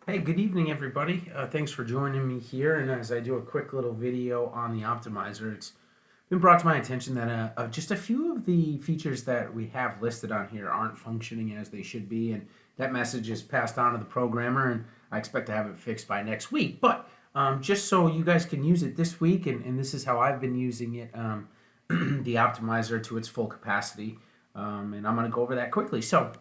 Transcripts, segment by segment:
Hey, good evening, everybody. Thanks for joining me here. And as I do a quick little video on the optimizer, it's been brought to my attention that just a few of the features that we have listed on here aren't functioning as they should be. And that message is passed on to the programmer, and I expect to have it fixed by next week. But just so you guys can use it this week, and this is how I've been using it, the optimizer to its full capacity. And I'm going to go over that quickly. So,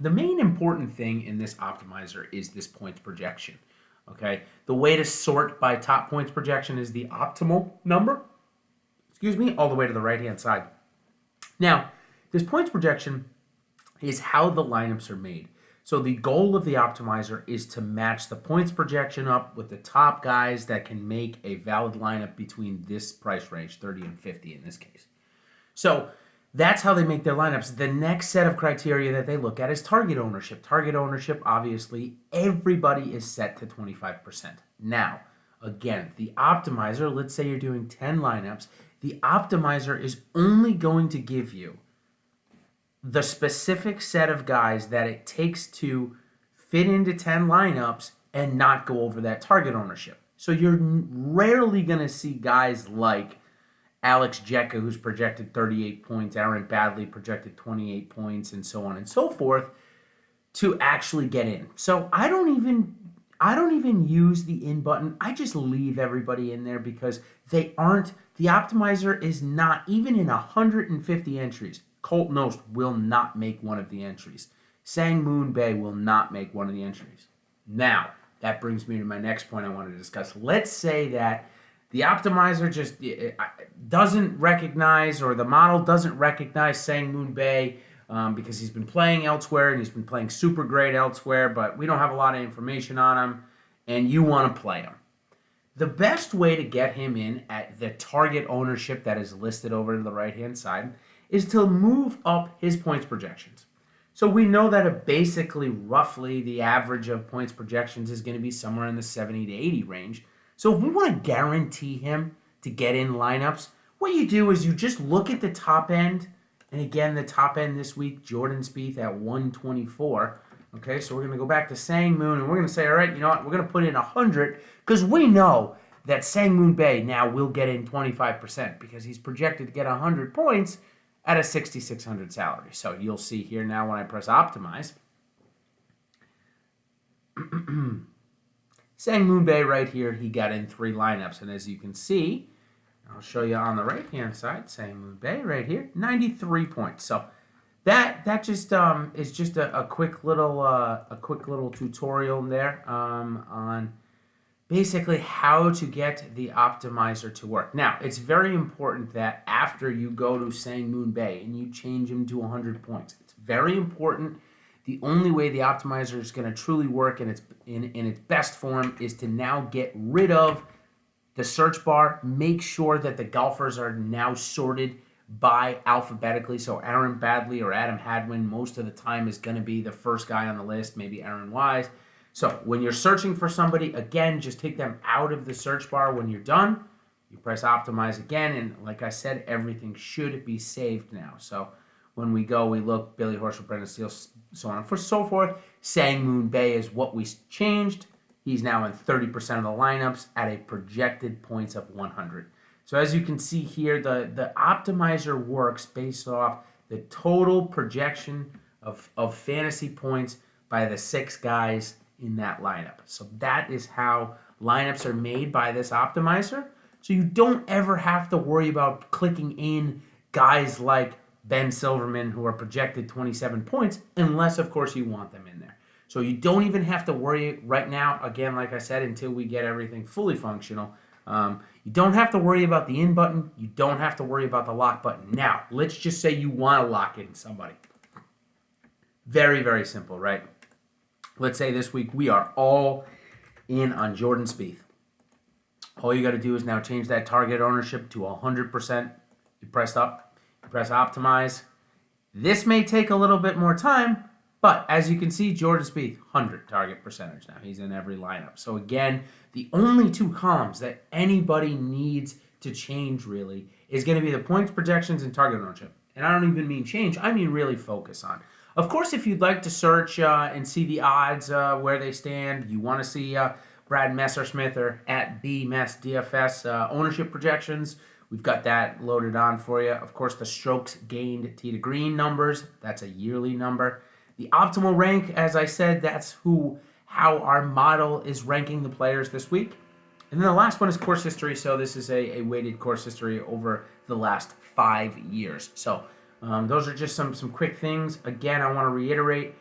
the main important thing in this optimizer is this points projection. Okay, the way to sort by top points projection is the optimal number, all the way to the right hand side. Now, this points projection is how the lineups are made. So the goal of the optimizer is to match the points projection up with the top guys that can make a valid lineup between this price range, 30 and 50 in this case. So that's how they make their lineups. The next set of criteria that they look at is target ownership. Target ownership, obviously, everybody is set to 25%. Now, again, the optimizer, let's say you're doing 10 lineups, the optimizer is only going to give you the specific set of guys that it takes to fit into 10 lineups and not go over that target ownership. So you're rarely going to see guys like Alex Jecka, who's projected 38 points, Aaron Badley projected 28 points, and so on and so forth, to actually get in. So I don't even use the in button. I just leave everybody in there because they aren't. The optimizer is not even in 150 entries. Colt Knost will not make one of the entries. Sang Moon Bae will not make one of the entries. Now, that brings me to my next point I want to discuss. Let's say that the optimizer just doesn't recognize, or the model doesn't recognize Sang Moon Bae because he's been playing elsewhere and he's been playing super great elsewhere, but we don't have a lot of information on him, and you want to play him. The best way to get him in at the target ownership that is listed over to the right-hand side is to move up his points projections. So we know that basically, roughly, the average of points projections is going to be somewhere in the 70 to 80 range. So if we want to guarantee him to get in lineups, what you do is you just look at the top end. And again, the top end this week, Jordan Spieth at 124. Okay, so we're going to go back to Sang Moon, and we're going to say, all right, you know what? We're going to put in 100 because we know that Sang Moon Bae now will get in 25% because he's projected to get 100 points at a 6,600 salary. So you'll see here now when I press optimize, Sang Moon Bae right here, he got in 3 lineups. And as you can see, I'll show you on the right-hand side, Sang Moon Bae right here, 93 points. So that just is just a quick little tutorial there on basically how to get the optimizer to work. Now, it's very important that after you go to Sang Moon Bae and you change him to 100 points, it's very important. The only way the optimizer is going to truly work in its best form is to now get rid of the search bar. Make sure that the golfers are now sorted by alphabetically. So Aaron Badley or Adam Hadwin most of the time is going to be the first guy on the list, maybe Aaron Wise. So when you're searching for somebody, again, just take them out of the search bar when you're done. You press optimize again, and like I said, everything should be saved now. So when we go, we look, Billy Horschel, Brendan Steele, so on and so forth. Sang Moon Bae is what we changed. He's now in 30% of the lineups at a projected points of 100. So as you can see here, the optimizer works based off the total projection of fantasy points by the 6 guys in that lineup. So that is how lineups are made by this optimizer. So you don't ever have to worry about clicking in guys like Ben Silverman, who are projected 27 points, unless, of course, you want them in there. So you don't even have to worry right now, again, like I said, until we get everything fully functional. You don't have to worry about the in button. You don't have to worry about the lock button. Now, let's just say you want to lock in somebody. Very, very simple, right? Let's say this week we are all in on Jordan Spieth. All you got to do is now change that target ownership to 100%. You press up, you press optimize. This may take a little bit more time, but as you can see, Jordan Spieth, 100 target percentage now. He's in every lineup. So again, the only 2 columns that anybody needs to change really is going to be the points projections and target ownership. And I don't even mean change, I mean really focus on. Of course, if you'd like to search and see the odds where they stand, you want to see Brad Messersmith or at BMessDFS ownership projections, we've got that loaded on for you. Of course, the strokes gained tee to green numbers, that's a yearly number. The optimal rank, as I said, that's how our model is ranking the players this week. And then the last one is course history. So this is a weighted course history over the last 5 years. So those are just some quick things. Again, I want to reiterate,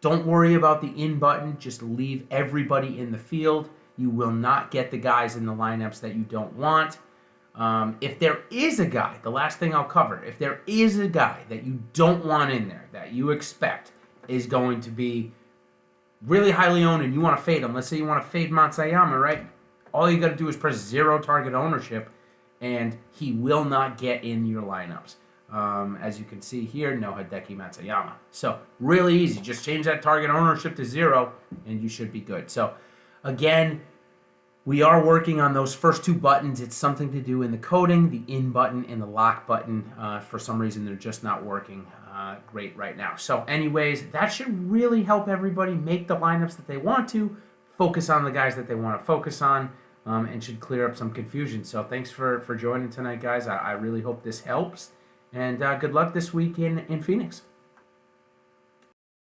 don't worry about the in button. Just leave everybody in the field. You will not get the guys in the lineups that you don't want. If there is a guy, the last thing I'll cover, if there is a guy that you don't want in there, that you expect is going to be really highly owned and you want to fade him, let's say you want to fade Matsuyama, right? All you got to do is press 0 target ownership, and he will not get in your lineups. As you can see here, no Hideki Matsuyama. So really easy. Just change that target ownership to 0, and you should be good. So again, we are working on those first 2 buttons. It's something to do in the coding, the in button and the lock button. For some reason, they're just not working great right now. So anyways, that should really help everybody make the lineups that they want to, focus on the guys that they want to focus on, and should clear up some confusion. So thanks for joining tonight, guys. I really hope this helps. And good luck this week in Phoenix.